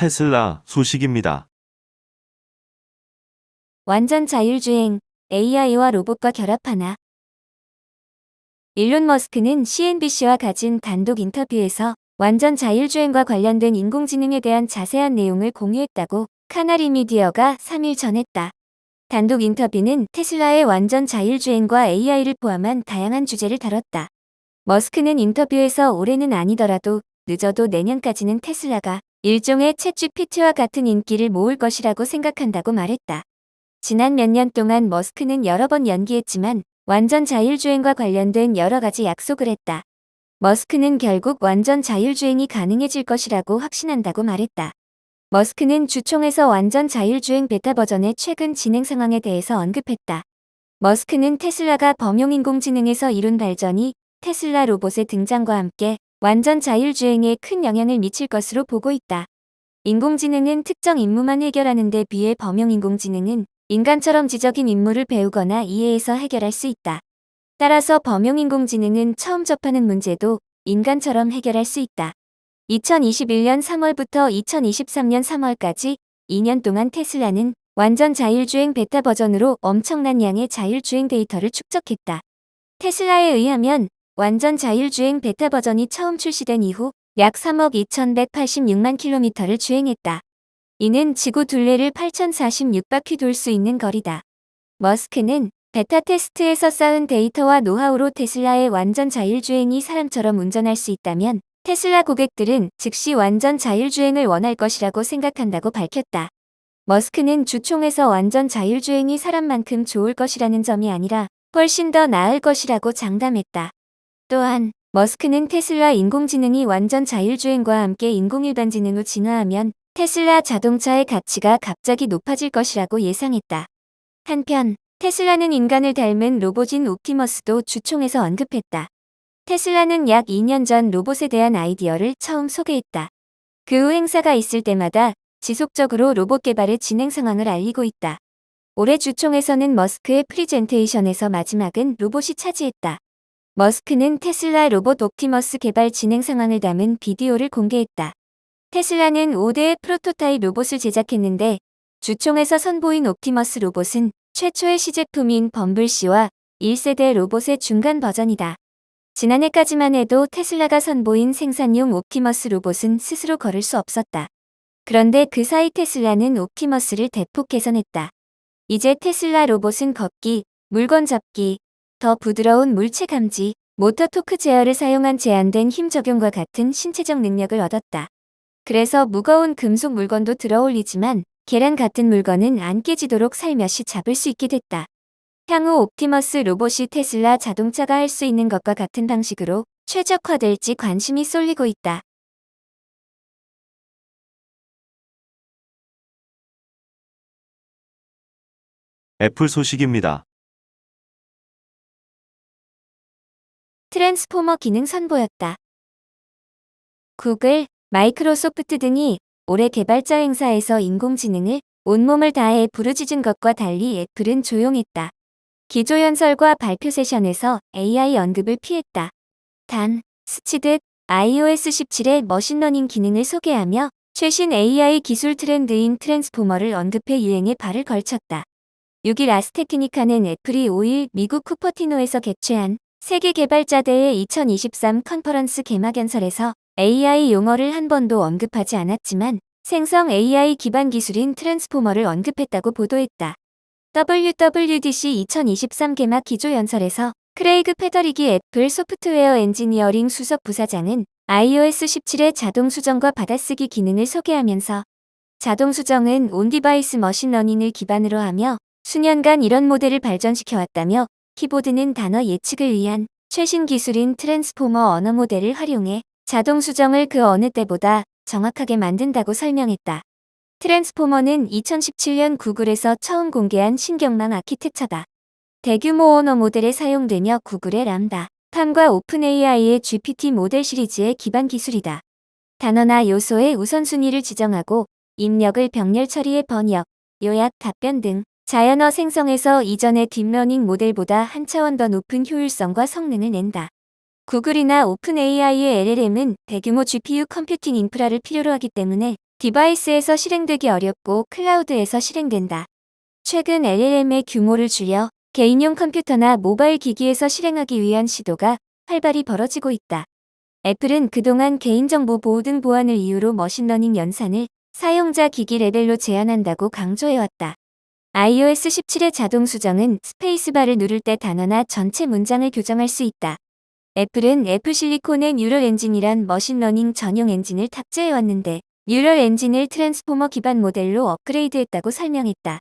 테슬라 소식입니다. 완전 자율주행, AI와 로봇과 결합하나? 일론 머스크는 CNBC와 가진 단독 인터뷰에서 완전 자율주행과 관련된 인공지능에 대한 자세한 내용을 공유했다고 카나리 미디어가 3일 전했다. 단독 인터뷰는 테슬라의 완전 자율주행과 AI를 포함한 다양한 주제를 다뤘다. 머스크는 인터뷰에서 올해는 아니더라도 늦어도 내년까지는 테슬라가 일종의 챗GPT와 같은 인기를 모을 것이라고 생각한다고 말했다. 지난 몇 년 동안 머스크는 여러 번 연기했지만 완전 자율주행과 관련된 여러 가지 약속을 했다. 머스크는 결국 완전 자율주행이 가능해질 것이라고 확신한다고 말했다. 머스크는 주총에서 완전 자율주행 베타 버전의 최근 진행 상황에 대해서 언급했다. 머스크는 테슬라가 범용 인공지능에서 이룬 발전이 테슬라 로봇의 등장과 함께 완전 자율주행에 큰 영향을 미칠 것으로 보고 있다. 인공지능은 특정 임무만 해결하는 데 비해 범용 인공지능은 인간처럼 지적인 임무를 배우거나 이해해서 해결할 수 있다. 따라서 범용 인공지능은 처음 접하는 문제도 인간처럼 해결할 수 있다. 2021년 3월부터 2023년 3월까지 2년 동안 테슬라는 완전 자율주행 베타 버전으로 엄청난 양의 자율주행 데이터를 축적했다. 테슬라에 의하면 완전 자율주행 베타 버전이 처음 출시된 이후 약 3억 2186만 킬로미터를 주행했다. 이는 지구 둘레를 8046바퀴 돌 수 있는 거리다. 머스크는 베타 테스트에서 쌓은 데이터와 노하우로 테슬라의 완전 자율주행이 사람처럼 운전할 수 있다면 테슬라 고객들은 즉시 완전 자율주행을 원할 것이라고 생각한다고 밝혔다. 머스크는 주총에서 완전 자율주행이 사람만큼 좋을 것이라는 점이 아니라 훨씬 더 나을 것이라고 장담했다. 또한 머스크는 테슬라 인공지능이 완전 자율주행과 함께 인공일반지능으로 진화하면 테슬라 자동차의 가치가 갑자기 높아질 것이라고 예상했다. 한편 테슬라는 인간을 닮은 로봇인 옵티머스도 주총에서 언급했다. 테슬라는 약 2년 전 로봇에 대한 아이디어를 처음 소개했다. 그 후 행사가 있을 때마다 지속적으로 로봇 개발의 진행 상황을 알리고 있다. 올해 주총에서는 머스크의 프리젠테이션에서 마지막은 로봇이 차지했다. 머스크는 테슬라 로봇 옵티머스 개발 진행 상황을 담은 비디오를 공개했다. 테슬라는 5대의 프로토타입 로봇을 제작했는데 주총에서 선보인 옵티머스 로봇은 최초의 시제품인 범블씨와 1세대 로봇의 중간 버전이다. 지난해까지만 해도 테슬라가 선보인 생산용 옵티머스 로봇은 스스로 걸을 수 없었다. 그런데 그 사이 테슬라는 옵티머스를 대폭 개선했다. 이제 테슬라 로봇은 걷기, 물건 잡기, 더 부드러운 물체 감지, 모터 토크 제어를 사용한 제한된 힘 적용과 같은 신체적 능력을 얻었다. 그래서 무거운 금속 물건도 들어올리지만 계란 같은 물건은 안 깨지도록 살며시 잡을 수 있게 됐다. 향후 옵티머스 로봇이 테슬라 자동차가 할 수 있는 것과 같은 방식으로 최적화될지 관심이 쏠리고 있다. 애플 소식입니다. 트랜스포머 기능 선보였다. 구글, 마이크로소프트 등이 올해 개발자 행사에서 인공지능을 온몸을 다해 부르짖은 것과 달리 애플은 조용했다. 기조연설과 발표 세션에서 AI 언급을 피했다. 단, 스치듯 iOS 17의 머신러닝 기능을 소개하며 최신 AI 기술 트렌드인 트랜스포머를 언급해 유행에 발을 걸쳤다. 6일 아스테크니카는 애플이 5일 미국 쿠퍼티노에서 개최한 세계 개발자 대회 2023 컨퍼런스 개막연설에서 AI 용어를 한 번도 언급하지 않았지만 생성 AI 기반 기술인 트랜스포머를 언급했다고 보도했다. WWDC 2023 개막 기조연설에서 크레이그 페더리기 애플 소프트웨어 엔지니어링 수석 부사장은 iOS 17의 자동 수정과 받아쓰기 기능을 소개하면서 자동 수정은 온디바이스 머신러닝을 기반으로 하며 수년간 이런 모델을 발전시켜왔다며 키보드는 단어 예측을 위한 최신 기술인 트랜스포머 언어 모델을 활용해 자동 수정을 그 어느 때보다 정확하게 만든다고 설명했다. 트랜스포머는 2017년 구글에서 처음 공개한 신경망 아키텍처다. 대규모 언어 모델에 사용되며 구글의 람다, 팜과 오픈AI의 GPT 모델 시리즈의 기반 기술이다. 단어나 요소의 우선순위를 지정하고 입력을 병렬 처리의 번역, 요약, 답변 등 자연어 생성에서 이전의 딥러닝 모델보다 한 차원 더 높은 효율성과 성능을 낸다. 구글이나 오픈AI의 LLM은 대규모 GPU 컴퓨팅 인프라를 필요로 하기 때문에 디바이스에서 실행되기 어렵고 클라우드에서 실행된다. 최근 LLM의 규모를 줄여 개인용 컴퓨터나 모바일 기기에서 실행하기 위한 시도가 활발히 벌어지고 있다. 애플은 그동안 개인정보 보호 등 보안을 이유로 머신러닝 연산을 사용자 기기 레벨로 제한한다고 강조해왔다. iOS 17의 자동 수정은 스페이스바를 누를 때 단어나 전체 문장을 교정할 수 있다. 애플은 애플 실리콘의 뉴럴 엔진이란 머신러닝 전용 엔진을 탑재해왔는데 뉴럴 엔진을 트랜스포머 기반 모델로 업그레이드했다고 설명했다.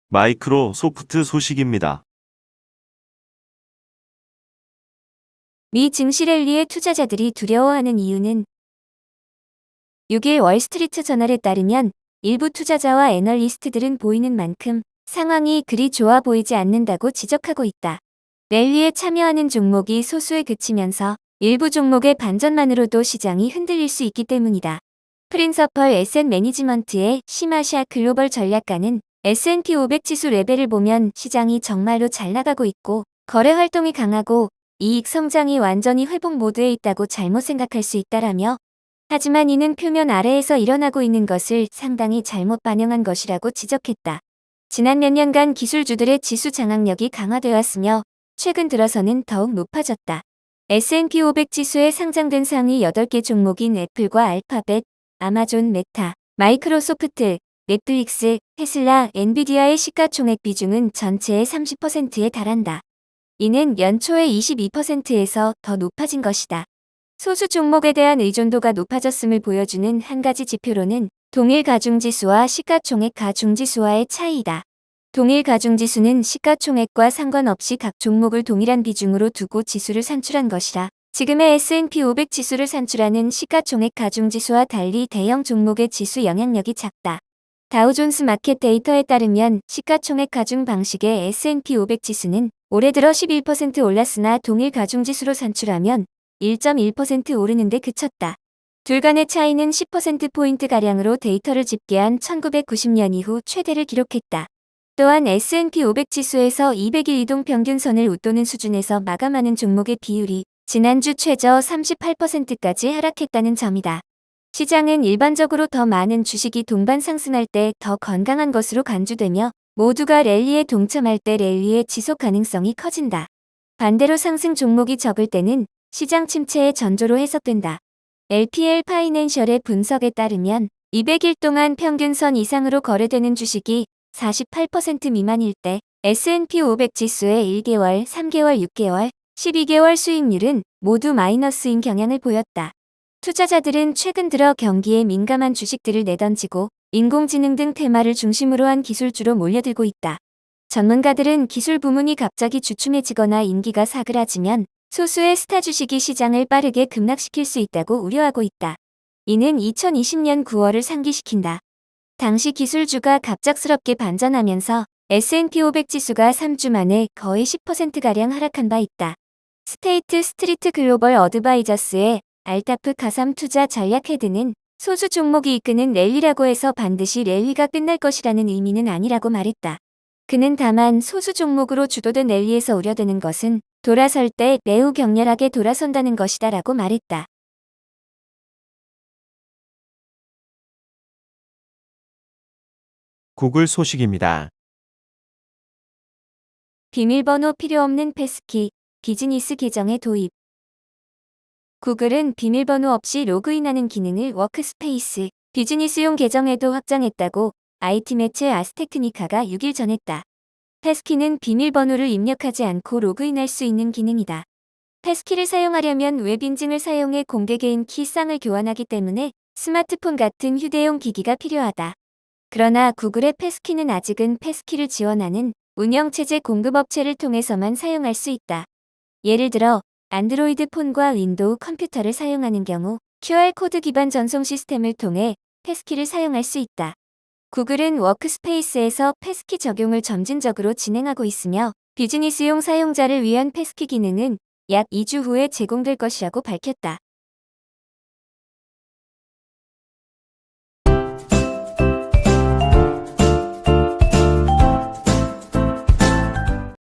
마이크로소프트 소식입니다. 미 증시 랠리에 투자자들이 두려워하는 이유는 6일 월스트리트 저널에 따르면 일부 투자자와 애널리스트들은 보이는 만큼 상황이 그리 좋아 보이지 않는다고 지적하고 있다. 랠리에 참여하는 종목이 소수에 그치면서 일부 종목의 반전만으로도 시장이 흔들릴 수 있기 때문이다. 프린서펄 에셋 매니지먼트의 시마샤 글로벌 전략가는 S&P 500 지수 레벨을 보면 시장이 정말로 잘 나가고 있고 거래 활동이 강하고 이익 성장이 완전히 회복 모드에 있다고 잘못 생각할 수 있다라며, 하지만 이는 표면 아래에서 일어나고 있는 것을 상당히 잘못 반영한 것이라고 지적했다. 지난 몇 년간 기술주들의 지수 장악력이 강화되었으며 최근 들어서는 더욱 높아졌다. S&P 500 지수에 상장된 상위 8개 종목인 애플과 알파벳, 아마존, 메타, 마이크로소프트, 넷플릭스, 테슬라, 엔비디아의 시가총액 비중은 전체의 30%에 달한다. 이는 연초의 22%에서 더 높아진 것이다. 소수 종목에 대한 의존도가 높아졌음을 보여주는 한 가지 지표로는 동일 가중지수와 시가총액 가중지수와의 차이이다. 동일 가중지수는 시가총액과 상관없이 각 종목을 동일한 비중으로 두고 지수를 산출한 것이라, 지금의 S&P 500 지수를 산출하는 시가총액 가중지수와 달리 대형 종목의 지수 영향력이 작다. 다우존스 마켓 데이터에 따르면 시가총액 가중 방식의 S&P 500 지수는 올해 들어 11% 올랐으나 동일 가중지수로 산출하면 1.1% 오르는 데 그쳤다. 둘 간의 차이는 10%포인트가량으로 데이터를 집계한 1990년 이후 최대를 기록했다. 또한 S&P 500 지수에서 200일 이동 평균선을 웃도는 수준에서 마감하는 종목의 비율이 지난주 최저 38%까지 하락했다는 점이다. 시장은 일반적으로 더 많은 주식이 동반 상승할 때 더 건강한 것으로 간주되며 모두가 랠리에 동참할 때 랠리의 지속 가능성이 커진다. 반대로 상승 종목이 적을 때는 시장 침체의 전조로 해석된다. LPL 파이낸셜의 분석에 따르면 200일 동안 평균선 이상으로 거래되는 주식이 48% 미만일 때 S&P 500 지수의 1개월, 3개월, 6개월, 12개월 수익률은 모두 마이너스인 경향을 보였다. 투자자들은 최근 들어 경기에 민감한 주식들을 내던지고 인공지능 등 테마를 중심으로 한 기술주로 몰려들고 있다. 전문가들은 기술 부문이 갑자기 주춤해지거나 인기가 사그라지면 소수의 스타 주식이 시장을 빠르게 급락시킬 수 있다고 우려하고 있다. 이는 2020년 9월을 상기시킨다. 당시 기술주가 갑작스럽게 반전하면서 S&P 500 지수가 3주 만에 거의 10%가량 하락한 바 있다. 스테이트 스트리트 글로벌 어드바이저스의 알타프 가삼 투자 전략 헤드는 소수 종목이 이끄는 랠리라고 해서 반드시 랠리가 끝날 것이라는 의미는 아니라고 말했다. 그는 다만 소수 종목으로 주도된 랠리에서 우려되는 것은 돌아설 때 매우 격렬하게 돌아선다는 것이다 라고 말했다. 구글 소식입니다. 비밀번호 필요 없는 패스키, 비즈니스 계정의 도입. 구글은 비밀번호 없이 로그인하는 기능을 워크스페이스, 비즈니스용 계정에도 확장했다고 IT 매체 아스텍트니카가 6일 전했다. 패스키는 비밀번호를 입력하지 않고 로그인할 수 있는 기능이다. 패스키를 사용하려면 웹 인증을 사용해 공개 개인 키 쌍을 교환하기 때문에 스마트폰 같은 휴대용 기기가 필요하다. 그러나 구글의 패스키는 아직은 패스키를 지원하는 운영체제 공급업체를 통해서만 사용할 수 있다. 예를 들어 안드로이드 폰과 윈도우 컴퓨터를 사용하는 경우 QR코드 기반 전송 시스템을 통해 패스키를 사용할 수 있다. 구글은 워크스페이스에서 패스키 적용을 점진적으로 진행하고 있으며 비즈니스용 사용자를 위한 패스키 기능은 약 2주 후에 제공될 것이라고 밝혔다.